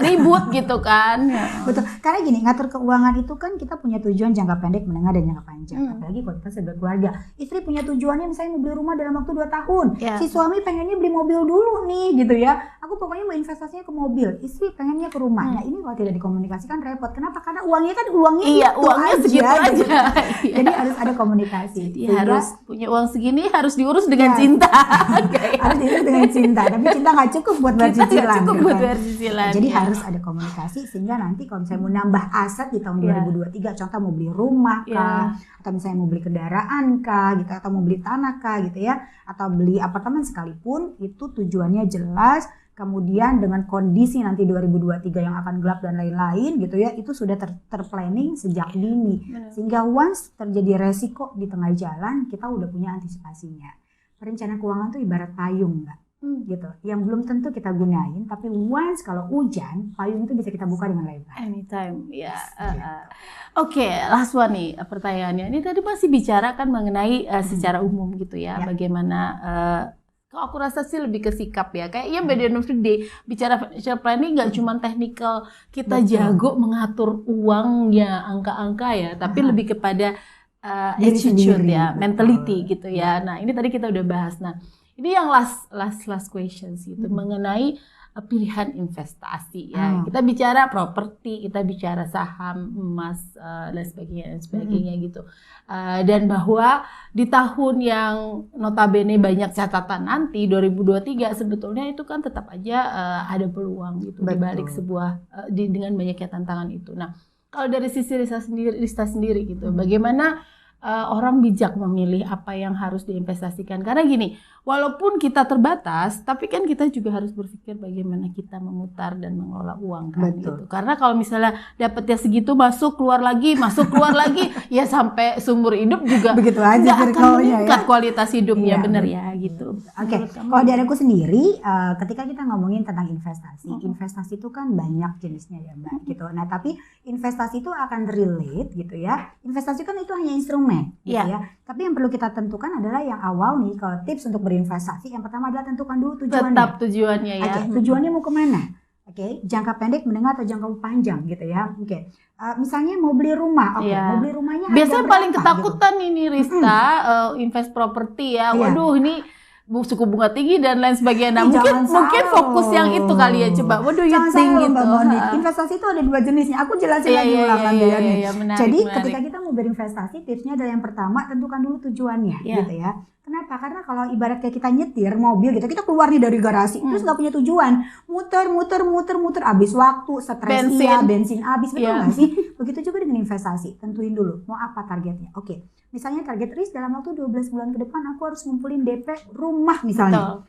ribut gitu kan. Betul, karena gini, ngatur keuangan itu kan kita punya tujuan jangka pendek, menengah, dan jangka panjang. Apalagi kalau kita sudah keluarga, istri punya tujuannya misalnya mau beli rumah dalam waktu 2 tahun, si suami pengennya beli mobil dulu nih gitu ya. Aku aku pokoknya mau investasinya ke mobil, istri pengennya ke rumah. Nah ini kalau tidak dikomunikasikan repot. Kenapa? Karena uangnya uangnya segitu aja. Jadi harus ada komunikasi. Jadi harus punya uang segini, harus diurus dengan cinta. Harus diurus dengan cinta, tapi cinta nggak cukup buat bayar cicilan. Jadi harus ada komunikasi sehingga nanti kalau misalnya mau nambah aset di tahun 2023, contoh mau beli rumah kah, atau misalnya mau beli kendaraan kah, gitu, atau mau beli tanah kah, gitu ya, atau beli apartemen sekalipun, itu tujuannya jelas. Kemudian dengan kondisi nanti 2023 yang akan gelap dan lain-lain gitu ya, itu sudah terplanning sejak dini. Sehingga once terjadi resiko di tengah jalan, kita udah punya antisipasinya. Perencanaan keuangan tuh ibarat payung, Mbak. Gitu, yang belum tentu kita gunain, tapi once kalau hujan, payung itu bisa kita buka dengan lebar. Anytime, ya. Oke, last one nih pertanyaannya. Ini tadi masih bicara kan mengenai secara umum gitu ya, bagaimana kalau aku rasa sih lebih ke sikap ya. Kayaknya by the end of the day, bicara financial planning nggak cuma technical, kita jago mengatur uangnya, angka-angka ya, tapi lebih kepada attitude ya, mentality gitu ya. Nah, ini tadi kita udah bahas. Nah, ini yang last questions gitu, mengenai pilihan investasi ya. Kita bicara properti, kita bicara saham, emas, dan sebagainya gitu. Dan bahwa di tahun yang notabene banyak catatan nanti 2023 sebetulnya itu kan tetap aja ada peluang gitu di balik sebuah dengan banyaknya tantangan itu. Nah, kalau dari sisi Rista sendiri gitu, bagaimana orang bijak memilih apa yang harus diinvestasikan? Karena gini, walaupun kita terbatas, tapi kan kita juga harus berpikir bagaimana kita memutar dan mengelola uang kan gitu. Karena kalau misalnya dapatnya segitu masuk keluar lagi, ya sampai seumur hidup juga begitu aja nggak akan meningkat kualitas hidupnya, bener ya gitu. Oke, kalau dari aku sendiri, ketika kita ngomongin tentang investasi itu kan banyak jenisnya ya Mbak gitu. Nah tapi investasi itu akan relate gitu ya. Investasi kan itu hanya instrumen. Gitu ya. Tapi yang perlu kita tentukan adalah yang awal nih, kalau tips untuk berinvestasi, yang pertama adalah tentukan dulu tujuannya. Tetap tujuannya ya. Tujuannya mau kemana? Jangka pendek, menengah atau jangka panjang gitu ya. Misalnya mau beli rumah, mau beli rumahnya. Biasanya paling ketakutan gitu. Ini Rista, invest properti ya. Waduh ini suku bunga tinggi dan lain sebagainya. Nah, mungkin fokus yang itu kali ya, coba. What do you think gitu? Investasi itu ada dua jenisnya. Aku jelasin lagi ulangan ya. Jadi ketika kita mau berinvestasi, tipsnya adalah yang pertama tentukan dulu tujuannya, gitu ya. Kenapa? Karena kalau ibarat kayak kita nyetir mobil gitu, kita keluar nih dari garasi, terus nggak punya tujuan, muter, habis waktu, stres, bensin habis, betul nggak sih? Begitu juga dengan investasi, tentuin dulu mau apa targetnya. Misalnya target risk dalam waktu 12 bulan ke depan aku harus ngumpulin DP rumah misalnya.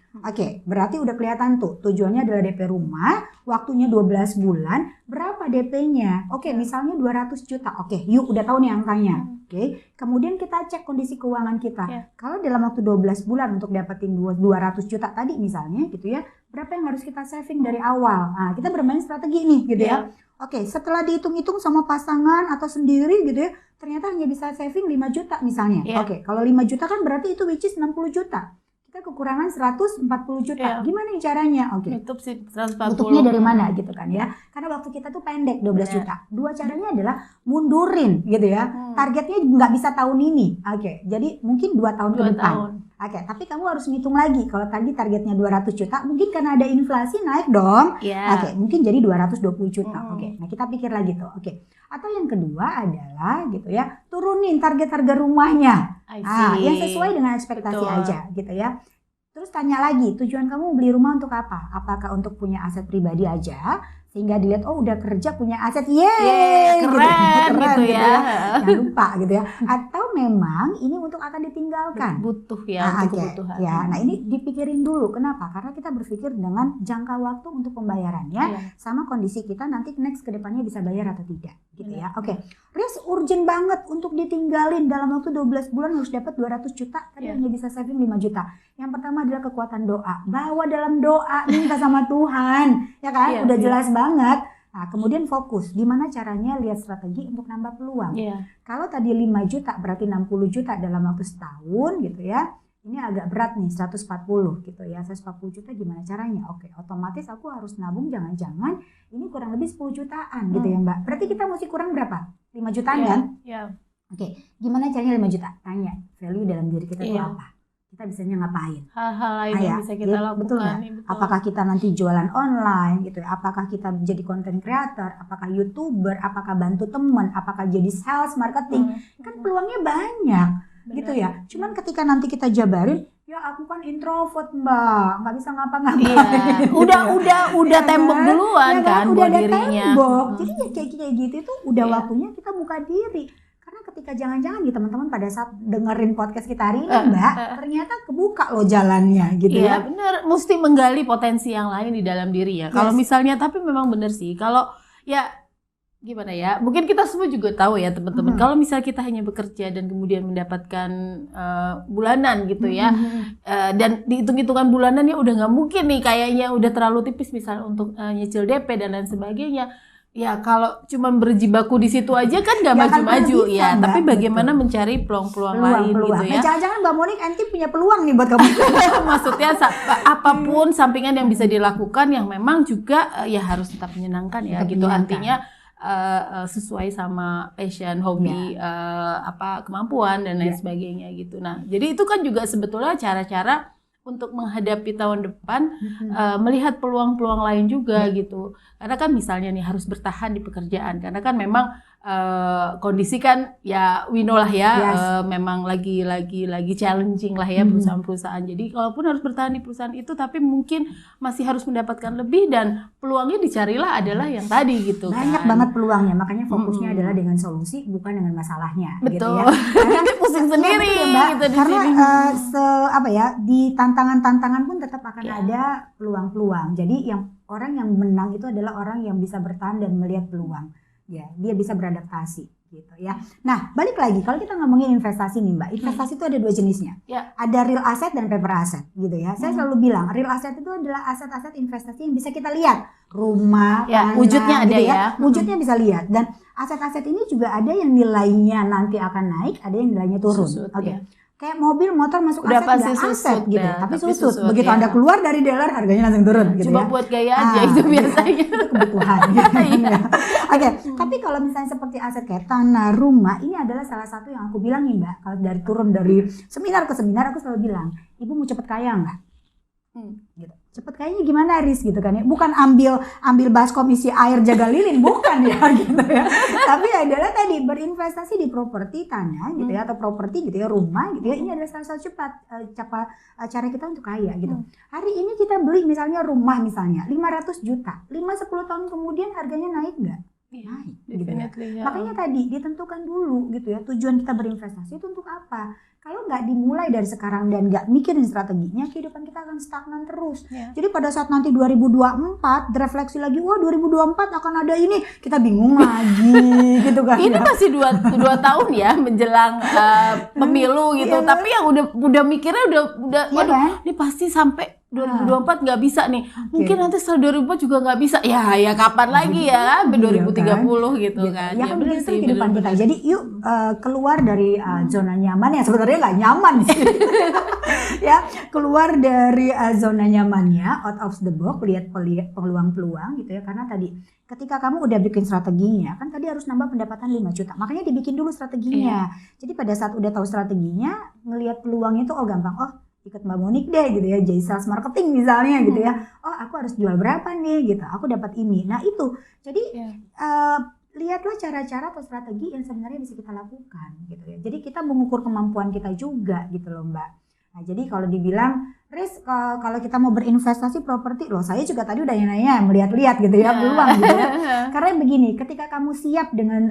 Berarti udah kelihatan tuh tujuannya adalah DP rumah, waktunya 12 bulan, berapa DP-nya? Misalnya 200 juta. Yuk udah tahu nih angkanya. Kemudian kita cek kondisi keuangan kita. Kalau dalam waktu 12 bulan untuk dapetin 200 juta tadi misalnya gitu ya, berapa yang harus kita saving dari awal? Nah, kita bermain strategi nih gitu ya. Setelah dihitung-hitung sama pasangan atau sendiri gitu ya, ternyata hanya bisa saving 5 juta misalnya. Kalau 5 juta kan berarti itu which is 60 juta. Kita kekurangan 140 juta. Gimana nih caranya? Tutupnya dari mana gitu kan ya. Karena waktu kita tuh pendek 12 juta. Dua caranya adalah mundurin gitu ya. Targetnya nggak bisa tahun ini. Jadi mungkin 2 tahun ke depan. Tapi kamu harus ngitung lagi. Kalau tadi targetnya 200 juta, mungkin karena ada inflasi naik dong. Mungkin jadi 220 juta. Nah kita pikir lagi tuh. Atau yang kedua adalah gitu ya, turunin target harga rumahnya. Yang sesuai dengan ekspektasi aja gitu ya. Terus tanya lagi, tujuan kamu beli rumah untuk apa? Apakah untuk punya aset pribadi aja? Sehingga dilihat, udah kerja punya aset, keren gitu ya. Jangan lupa gitu ya. Atau memang ini untuk akan ditinggalkan. Butuh ya, untuk kebutuhan. Nah ini dipikirin dulu. Kenapa? Karena kita berpikir dengan jangka waktu untuk pembayarannya, sama kondisi kita nanti next ke depannya bisa bayar atau tidak. Gitu ya. Risk urgent banget untuk ditinggalin dalam waktu 12 bulan harus dapat 200 juta, tapi hanya bisa saving 5 juta. Yang pertama adalah kekuatan doa. Bawa dalam doa, minta sama Tuhan. Ya kan? Udah jelas banget. Nah, kemudian fokus. Gimana caranya lihat strategi untuk nambah peluang. Kalau tadi 5 juta berarti 60 juta dalam waktu setahun gitu ya. Ini agak berat nih 140 gitu ya. 140 juta gimana caranya? Otomatis aku harus nabung jangan-jangan ini kurang lebih 10 jutaan gitu ya Mbak. Berarti kita mesti kurang berapa? 5 jutaan kan? Gimana caranya 5 juta? Tanya, value dalam diri kita itu apa? Kita kita bisanya ngapain. Hal-hal lain yang bisa kita lakukan. Betul nggak? Betul. Apakah kita nanti jualan online gitu ya? Apakah kita jadi content creator? Apakah YouTuber? Apakah bantu teman? Apakah jadi sales marketing? Kan peluangnya banyak. Benar. Gitu ya. Cuman ketika nanti kita jabarin, ya aku kan introvert Mbak, nggak bisa ngapa-ngapain. Iya. Udah tembok kan? duluan Ya kan udah buat ada dirinya. tembok. Jadi ya kayak gitu itu udah Iya. waktunya kita buka diri. Karena ketika jangan-jangan nih teman-teman pada saat dengerin podcast kita hari ini Mbak, ternyata kebuka loh jalannya gitu Iya, ya. benar. Mesti menggali potensi yang lain di dalam diri ya. Kalau misalnya, tapi memang benar sih. Kalau ya gimana ya? Mungkin kita semua juga tahu ya teman-teman. Kalau misalnya kita hanya bekerja dan kemudian mendapatkan bulanan gitu ya, dan dihitung-hitungan bulanannya udah nggak mungkin nih, kayaknya udah terlalu tipis misalnya untuk nyicil DP dan lain sebagainya. Ya kalau cuma berjibaku di situ aja kan nggak Ya, kan maju-maju mana bisa, ya. Mbak. Tapi bagaimana Betul. mencari peluang-peluang lain gitu Nah, ya. jangan-jangan Mbak Monik nanti punya peluang nih buat kamu. Maksudnya apapun sampingan yang bisa dilakukan yang memang juga ya harus tetap menyenangkan ya Tetap gitu. menyenangkan. Artinya sesuai sama passion, hobi, kemampuan dan lain sebagainya gitu. Nah, jadi itu kan juga sebetulnya cara-cara untuk menghadapi tahun depan, melihat peluang-peluang lain juga gitu. Karena kan misalnya nih harus bertahan di pekerjaan, karena kan memang kondisi kan ya we know lah ya, memang lagi challenging lah ya perusahaan-perusahaan. Jadi kalaupun harus bertahan di perusahaan itu, tapi mungkin masih harus mendapatkan lebih dan peluangnya dicarilah adalah yang tadi gitu. Banyak kan. banget peluangnya, makanya fokusnya adalah dengan solusi bukan dengan masalahnya. Betul. Gitu ya. Nanti pusing sendiri betul, Mbak. gitu di Karena sini. di tantangan-tantangan pun tetap akan ada peluang-peluang. Jadi yang orang yang menang itu adalah orang yang bisa bertahan dan melihat peluang. Ya, dia bisa beradaptasi gitu ya. Nah, balik lagi kalau kita ngomongin investasi nih Mbak. Investasi itu ada dua jenisnya. Ya. Ada real asset dan paper asset gitu ya. Saya selalu bilang real asset itu adalah aset-aset investasi yang bisa kita lihat. Rumah, Ya, tanah, wujudnya ada gitu ya. Wujudnya bisa lihat, dan aset-aset ini juga ada yang nilainya nanti akan naik, ada yang nilainya turun. Susut, Oke. ya. Kayak mobil, motor masuk Udah aset pasti nggak susut aset gitu, dah, tapi tapi susut. susut, Begitu ya. Anda keluar dari dealer harganya langsung turun gitu Coba ya. buat gaya aja itu biasanya. Itu kebutuhan. Iya. Oke, tapi kalau misalnya seperti aset kayak tanah, rumah, ini adalah salah satu yang aku bilang nih Mbak. Kalau turun dari seminar ke seminar, aku selalu bilang, Ibu mau cepet kaya nggak? Gitu. Cepet kayaknya gimana Riz gitu kan ya, bukan ambil baskom isi air jaga lilin, bukan ya gitu ya, tapi adalah tadi berinvestasi di properti tanah gitu ya, atau properti gitu ya, rumah gitu ya. Ini adalah salah satu cara kita untuk kaya gitu. Hari ini kita beli misalnya rumah misalnya 500 juta, 5-10 tahun kemudian harganya naik nggak? Naik gitu ya. Makanya tadi ditentukan dulu gitu ya, tujuan kita berinvestasi itu untuk apa. Kalau nggak dimulai dari sekarang dan nggak mikirin strateginya, kehidupan kita akan stagnan terus. Jadi pada saat nanti 2024 direfleksi lagi, wah 2024 akan ada ini, kita bingung lagi gitu kan. Ini masih dua tahun ya menjelang pemilu gitu, tapi yang udah mikirnya udah waduh, kan? ini pasti sampai 2024 nggak bisa nih. Mungkin nanti setelah 2024 juga nggak bisa. Ya kapan lagi ya? Sampai 2030 gitu kan. Ya kan bener begitu sih, kehidupan bener. kita. Jadi yuk keluar dari zona nyaman yang sebenarnya nggak nyaman sih. Ya, keluar dari zona nyamannya, out of the box, lihat peluang-peluang gitu ya. Karena tadi ketika kamu udah bikin strateginya, kan tadi harus nambah pendapatan 5 juta. Makanya dibikin dulu strateginya. Jadi pada saat udah tahu strateginya, ngelihat peluangnya itu gampang. Ikut Mbak Monik deh gitu ya, jadi sales marketing misalnya gitu ya. Aku harus jual berapa nih gitu, aku dapat ini. Nah itu, jadi lihatlah cara-cara atau strategi yang sebenarnya bisa kita lakukan gitu ya. Jadi kita mengukur kemampuan kita juga gitu loh Mbak. Nah jadi kalau dibilang, Riz, kalau kita mau berinvestasi properti, loh saya juga tadi udah nanya melihat-lihat gitu ya, peluang gitu ya. Karena begini, ketika kamu siap dengan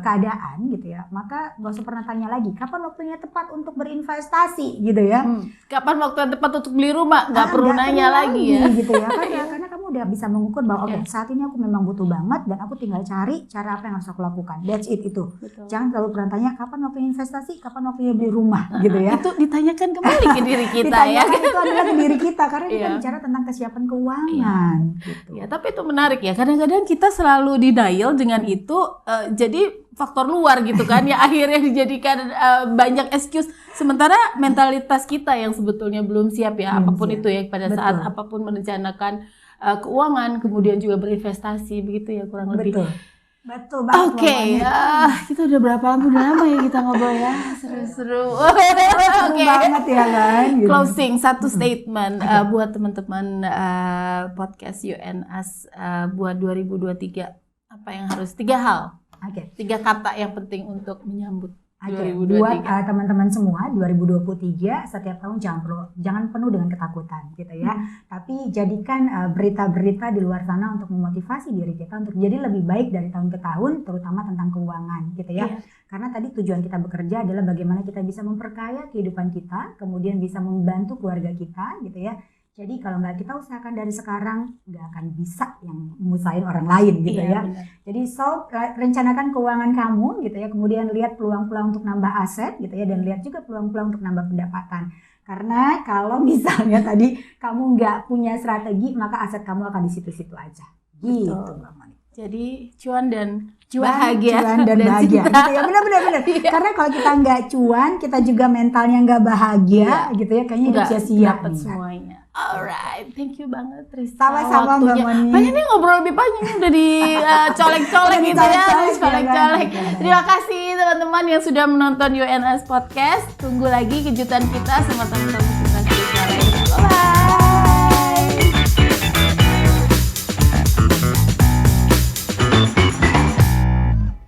keadaan gitu ya, maka gak usah pernah tanya lagi, kapan waktunya tepat untuk berinvestasi gitu ya. Kapan waktu yang tepat untuk beli rumah, nggak perlu nanya lagi ya. Gitu ya, karena kamu udah bisa mengukur bahwa oke, saat ini aku memang butuh banget dan aku tinggal cari cara apa yang harus aku lakukan. That's it itu. Betul. Jangan terlalu pernah tanya kapan waktunya investasi, kapan waktunya beli rumah gitu ya. Itu ditanyakan kembali ke diri kita ya. Itu adalah ke diri kita karena kita bicara tentang kesiapan keuangan gitu. Ya, tapi itu menarik ya. Kadang-kadang kita selalu denial dengan itu, jadi faktor luar gitu kan ya, akhirnya dijadikan banyak excuse. Sementara mentalitas kita yang sebetulnya belum siap ya, apapun itu ya, pada saat apapun merencanakan keuangan, kemudian juga berinvestasi begitu ya kurang lebih. Betul. Betul banget. Oke, kita udah berapa lama? Udah lama ya kita ngobrol ya, seru-seru. Oke. Banget ya kan. Gitu. Closing satu statement buat teman-teman podcast UNAS buat 2023. Apa yang harus 3 hal? 3 kata yang penting untuk menyambut 2023. Buat teman-teman semua 2023 setiap tahun jangan penuh dengan ketakutan gitu ya. Tapi jadikan berita-berita di luar sana untuk memotivasi diri kita untuk jadi lebih baik dari tahun ke tahun, terutama tentang keuangan gitu ya. Karena tadi tujuan kita bekerja adalah bagaimana kita bisa memperkaya kehidupan kita, kemudian bisa membantu keluarga kita gitu ya. Jadi kalau nggak kita usahakan dari sekarang, nggak akan bisa yang ngusahain orang lain gitu ya. Benar. Jadi rencanakan keuangan kamu gitu ya, kemudian lihat peluang-peluang untuk nambah aset gitu ya, dan lihat juga peluang-peluang untuk nambah pendapatan. Karena kalau misalnya tadi kamu nggak punya strategi, maka aset kamu akan di situ-situ aja. Gitu, Mbak Monik. Jadi cuan dan bahagia. Cuan dan bahagia. Gitu ya, benar. Karena kalau kita nggak cuan, kita juga mentalnya nggak bahagia gitu ya, kayaknya hidup sia-sia. Dapat semuanya. Alright, thank you banget Rista. Sama-sama Mbak Monik. Banyak nih ngobrol lebih banyak nih udah dicolek-colek gitu ya, colek-colek. Terima kasih teman-teman yang sudah menonton UNAS Podcast. Tunggu lagi kejutan kita sama teman-teman kita